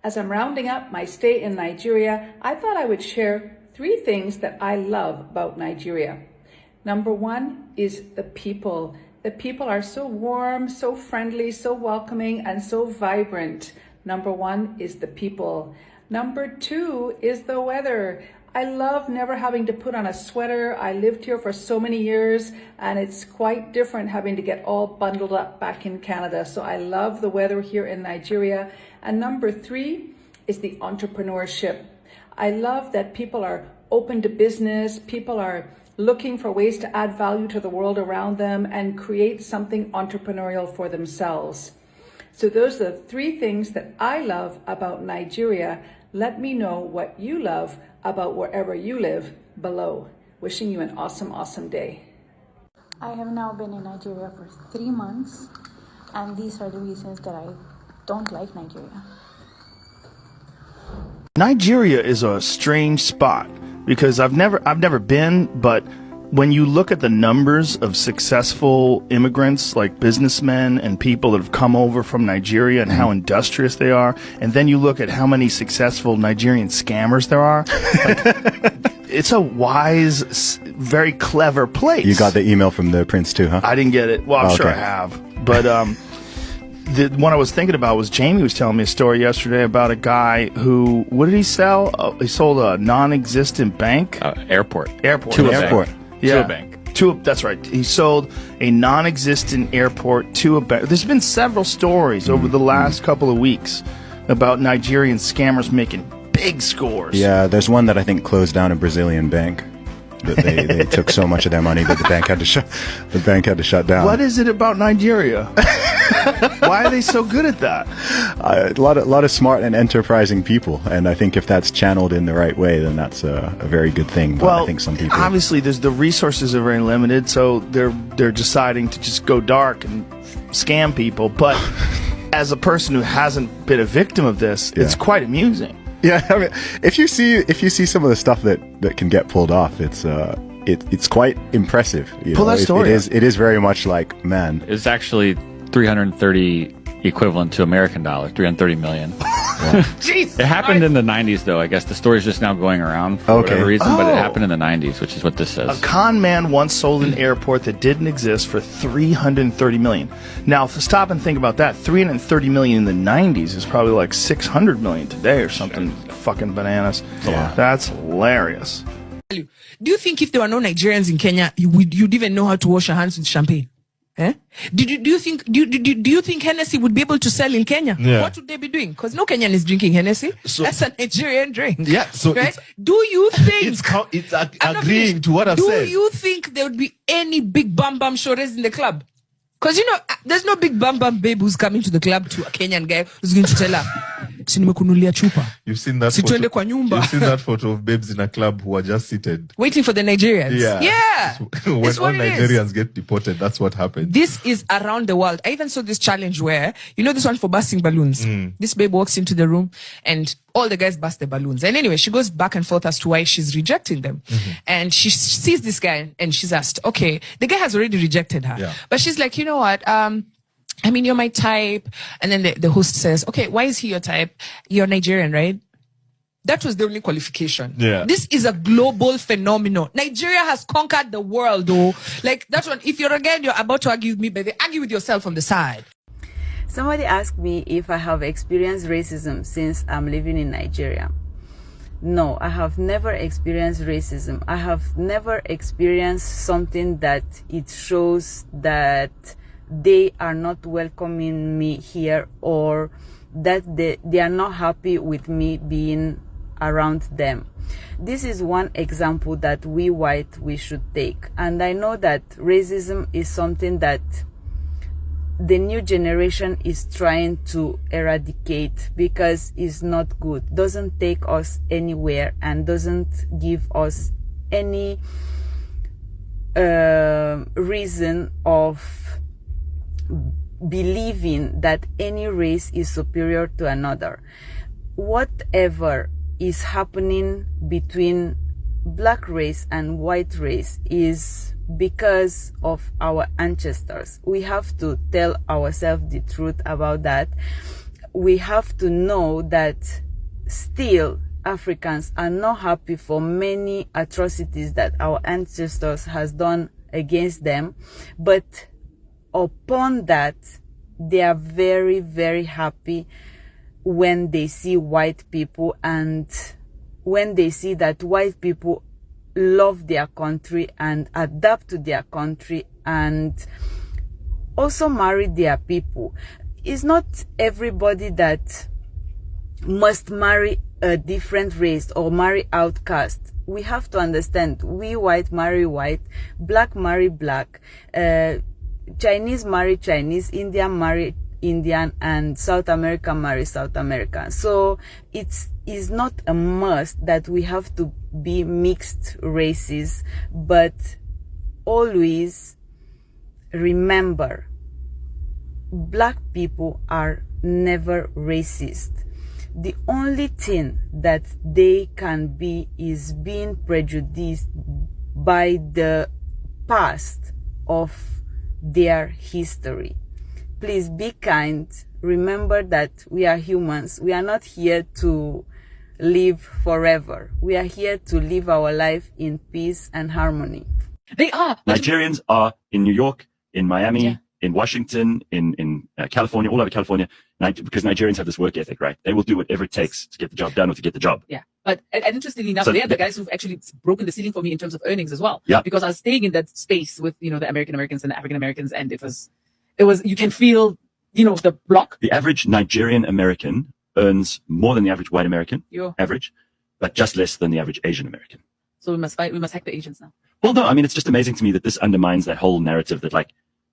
As I'm rounding up my stay in Nigeria, I thought I would share 3 things that I love about Nigeria. Number 1 is the people. The people are so warm, so friendly, so welcoming, and so vibrant. Number 1 is the people. Number 2 is the weather. I love never having to put on a sweater. I lived here for so many years, and it's quite different having to get all bundled up back in Canada. So I love the weather here in Nigeria. And number 3 is the entrepreneurship. I love that people are open to business. People are looking for ways to add value to the world around them and create something entrepreneurial for themselves. So those are the 3 things that I love about Nigeria. Let me know what you love about wherever you live below. Wishing you an awesome, awesome day. I have now been in Nigeria for 3 months, and these are the reasons that I don't like Nigeria. Nigeria is a strange spot because I've never been, but when you look at the numbers of successful immigrants, like businessmen and people that have come over from Nigeria and how industrious they are, and then you look at how many successful Nigerian scammers there are, like, it's a wise, very clever place. You got the email from the prince too, huh? I didn't get it. Well, I'm sure I have. But the one I was thinking about was Jamie was telling me a story yesterday about a guy who, what did he sell? He sold a non-existent bank? Airport. To an airport. Yeah. To a bank. That's right. He sold a non-existent airport to a bank. There's been several stories over the last couple of weeks about Nigerian scammers making big scores. Yeah, there's one that I think closed down a Brazilian bank. That they took so much of their money that the bank had to shut down. What is it about Nigeria? Why are they so good at that? A lot of smart and enterprising people, and I think if that's channeled in the right way, then that's a very good thing. But Well, I think some people obviously, the resources are very limited, so they're deciding to just go dark and scam people. But as a person who hasn't been a victim of this, it's quite amusing. Yeah, I mean, if you see some of the stuff that can get pulled off, it's quite impressive. Pull that story. It is very much like, man. It's actually 330 equivalent to American dollars, 330 million. Jeez, It happened in the 90s, though. I guess the story's just now going around for whatever reason, but it happened in the 90s, which is what this says. A con man once sold an airport that didn't exist for $330 million. Now, stop and think about that. $330 million in the 90s is probably like $600 million today or something. Fucking bananas. Yeah. That's hilarious. Do you think if there were no Nigerians in Kenya, you'd even know how to wash your hands with champagne? Eh? Do you think Hennessy would be able to sell in Kenya? Yeah. What would they be doing? Because no Kenyan is drinking Hennessy. So- That's a Nigerian drink. Yeah, so right? Do you think it's I'm not agreeing finished. to what I've said. Do you think there would be any big bam shores in the club? Because there's no big bam babe who's coming to the club to a Kenyan guy who's going to tell her, "Si nimekunulia chupa." You've seen that Si tuende kwa nyumba. You've seen that photo of babes in a club who are just seated. Waiting for the Nigerians. Yeah. When It's all what it is. Nigerians get deported, that's what happens. This is around the world. I even saw this challenge where, this one for busting balloons. This babe walks into the room and all the guys bust the balloons. And anyway, she goes back and forth as to why she's rejecting them. And she sees this guy and she's asked, okay, the guy has already rejected her. Yeah. But she's like, you know what? I mean, you're my type. And then the host says, okay, why is he your type? You're Nigerian, right? That was the only qualification. Yeah. This is a global phenomenon. Nigeria has conquered the world, though. Like that one, if you're about to argue with me, baby, argue with yourself on the side. Somebody asked me if I have experienced racism since I'm living in Nigeria. No, I have never experienced racism. I have never experienced something that it shows that they are not welcoming me here or that they are not happy with me being around them. This is one example that we should take. And I know that racism is something that the new generation is trying to eradicate because it's not good, doesn't take us anywhere and doesn't give us any reason of believing that any race is superior to another. Whatever is happening between black race and white race is because of our ancestors. We have to tell ourselves the truth about that. we have to know that still Africans are not happy for many atrocities that our ancestors has done against them, but upon that, they are very, very happy when they see white people, and when they see that white people love their country and adapt to their country and also marry their people. It's not everybody that must marry a different race or marry outcast. We have to understand, we white marry white, black marry black, Chinese marry Chinese, Indian marry Indian, and South America marry South American. So it is not a must that we have to be mixed races, but always remember, black people are never racist. The only thing that they can be is being prejudiced by the past of their history. Please be kind. Remember that we are humans. We are not here to live forever. We are here to live our life in peace and harmony. They are. Nigerians are in New York, in Miami, in Washington, in California, all over California, because Nigerians have this work ethic, right? They will do whatever it takes to get the job done or to get the job. Yeah. But and interestingly enough, they are the guys who've actually broken the ceiling for me in terms of earnings as well. Yeah. Because I was staying in that space with, the American Americans and the African Americans, and it was, you can feel, the block. The average Nigerian American earns more than the average white American, average, but just less than the average Asian American. So we must hack the Asians now. Well, no, I mean, it's just amazing to me that this undermines that whole narrative that, like,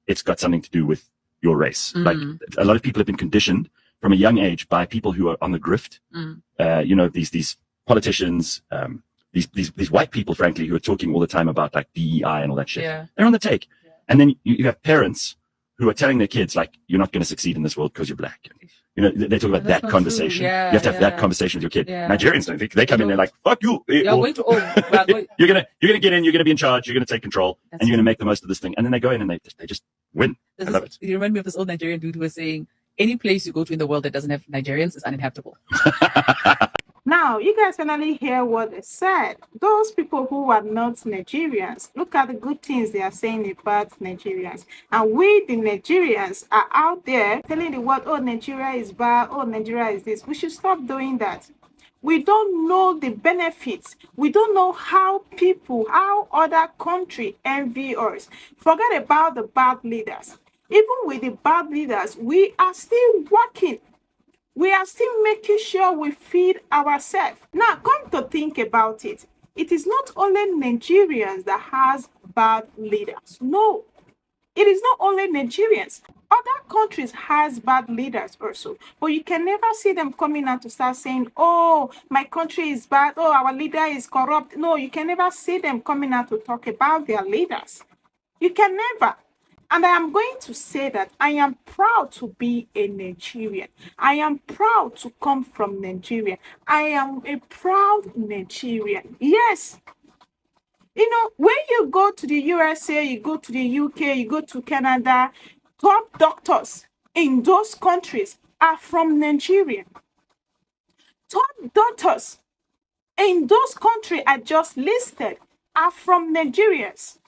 it's got something to do with your race. Like, a lot of people have been conditioned from a young age by people who are on the grift. These politicians, these white people, frankly, who are talking all the time about, like, DEI and all that shit. Yeah. They're on the take. Yeah. And then you have parents who are telling their kids, like, you're not going to succeed in this world because you're black. They talk about that conversation. Yeah, you have to have that conversation with your kid. Yeah. Nigerians don't think. They come in, they're like, fuck you. You're going to you're gonna get in, you're gonna be in charge, you're gonna take control, and you're gonna make the most of this thing. And then they go in and they just win. I love it. You remind me of this old Nigerian dude who was saying, any place you go to in the world that doesn't have Nigerians is uninhabitable. Now, you guys finally hear what they said. Those people who are not Nigerians, look at the good things they are saying about Nigerians. And we, the Nigerians, are out there telling the world, oh, Nigeria is bad, oh, Nigeria is this. We should stop doing that. We don't know the benefits. We don't know how other countries envy us. Forget about the bad leaders. Even with the bad leaders, we are still working. We are still making sure we feed ourselves. Now, come to think about it. It is not only Nigerians that has bad leaders. No, it is not only Nigerians. Other countries has bad leaders also. But you can never see them coming out to start saying, oh, my country is bad. Oh, our leader is corrupt. No, you can never see them coming out to talk about their leaders. You can never. And I am going to say that I am proud to be a Nigerian. I am proud to come from Nigeria. I am a proud Nigerian. Yes. When you go to the USA, you go to the UK, you go to Canada, top doctors in those countries are from Nigeria. Top doctors in those countries I just listed are from Nigerians.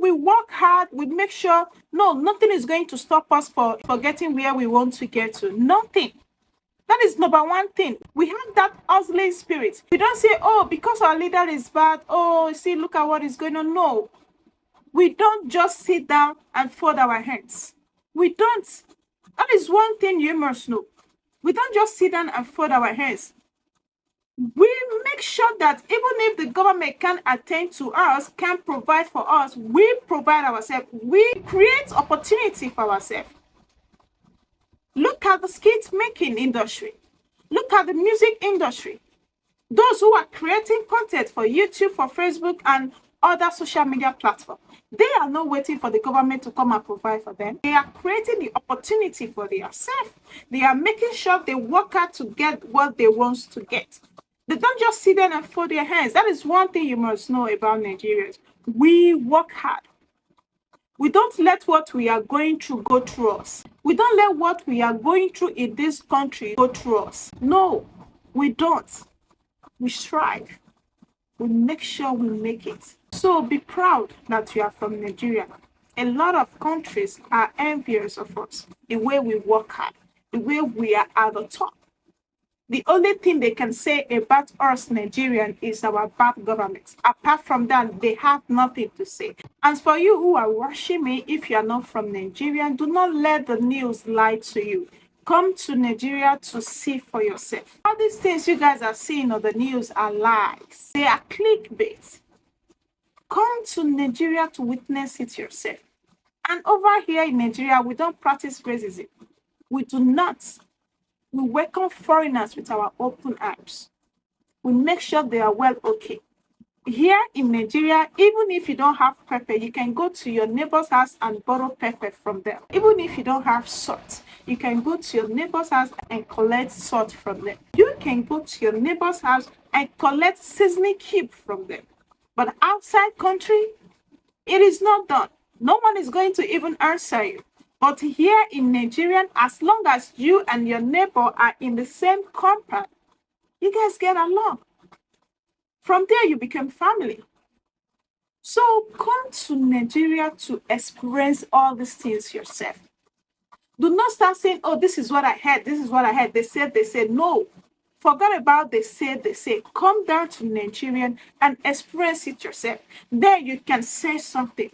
We work hard, we make sure, nothing is going to stop us for getting where we want to get to. Nothing. That is number one thing. We have that hustling spirit. We don't say, oh, because our leader is bad, oh, see, look at what is going on. No. We don't just sit down and fold our hands. We don't. That is one thing you must know. We don't just sit down and fold our hands. We make sure that even if the government can attend to us, can provide for us, we provide ourselves. We create opportunity for ourselves. Look at the skit making industry. Look at the music industry. Those who are creating content for YouTube, for Facebook, and other social media platforms. They are not waiting for the government to come and provide for them. They are creating the opportunity for themselves. They are making sure they work hard to get what they want to get. They don't just sit there and fold their hands. That is one thing you must know about Nigerians. We work hard. We don't let what we are going through go through us. We don't let what we are going through in this country go through us. No, we don't. We strive. We make sure we make it. So be proud that you are from Nigeria. A lot of countries are envious of us, the way we work hard, the way we are at the top. The only thing they can say about us Nigerians is our bad government. Apart from that, they have nothing to say. As for you who are watching me, if you are not from Nigeria, do not let the news lie to you. Come to Nigeria to see for yourself. All these things you guys are seeing on the news are lies. They are clickbait. Come to Nigeria to witness it yourself. And over here in Nigeria, we don't practice racism. We do not. We welcome foreigners with our open arms. We make sure they are well okay. Here in Nigeria, even if you don't have pepper, you can go to your neighbor's house and borrow pepper from them. Even if you don't have salt, you can go to your neighbor's house and collect salt from them. You can go to your neighbor's house and collect seasoning cube from them. But outside country, it is not done. No one is going to even answer you. But here in Nigeria, as long as you and your neighbor are in the same compound, you guys get along. From there, you become family. So come to Nigeria to experience all these things yourself. Do not start saying, oh, this is what I heard, this is what I heard. They said. No. Forget about they said. Come down to Nigeria and experience it yourself. There you can say something.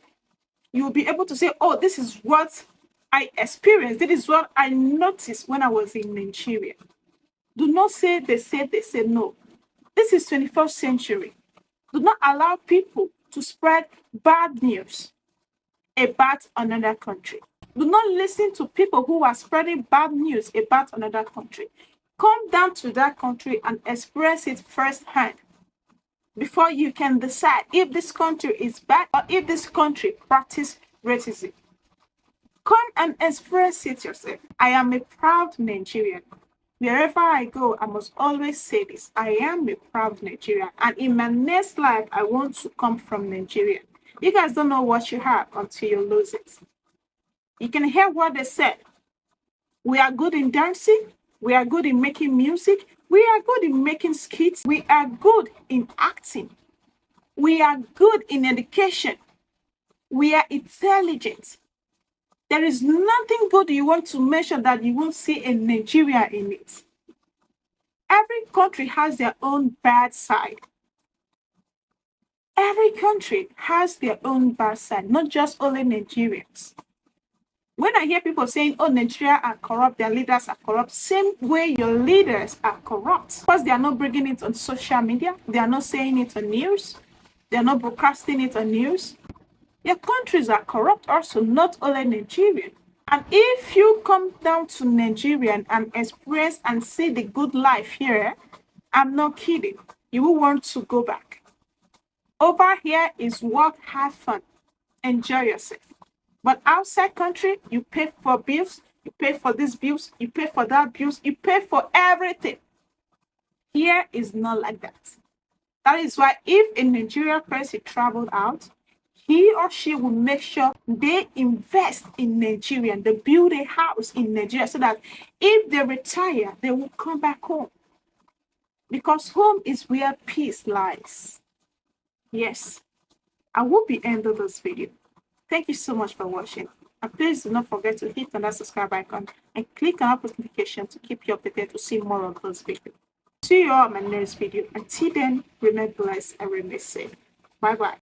You'll be able to say, oh, this is what I experienced. This is what I noticed when I was in Nigeria. Do not say they said. No. This is 21st century. Do not allow people to spread bad news about another country. Do not listen to people who are spreading bad news about another country. Come down to that country and experience it firsthand before you can decide if this country is bad or if this country practices racism. Come and experience it yourself. I am a proud Nigerian. Wherever I go, I must always say this. I am a proud Nigerian. And in my next life, I want to come from Nigeria. You guys don't know what you have until you lose it. You can hear what they said. We are good in dancing. We are good in making music. We are good in making skits. We are good in acting. We are good in education. We are intelligent. There is nothing good you want to mention that you won't see in Nigeria in it. Every country has their own bad side. Every country has their own bad side, not just only Nigerians. When I hear people saying, oh, Nigeria are corrupt, their leaders are corrupt, same way your leaders are corrupt. Because they are not bringing it on social media, they are not saying it on news, they are not broadcasting it on news. Your countries are corrupt also, not only Nigerian. And if you come down to Nigeria and experience and see the good life here, I'm not kidding, you will want to go back. Over here is work, have fun, enjoy yourself. But outside country, you pay for bills, you pay for these bills, you pay for that bills, you pay for everything. Here is not like that. That is why if a Nigerian person traveled out, he or she will make sure they invest in Nigeria, they build a house in Nigeria so that if they retire, they will come back home. Because home is where peace lies. Yes, I will be ending this video. Thank you so much for watching. And please do not forget to hit on that subscribe icon and click on our notification to keep you updated to see more of those videos. See you all in my next video. Until then, remain blessed and remain safe. Bye-bye.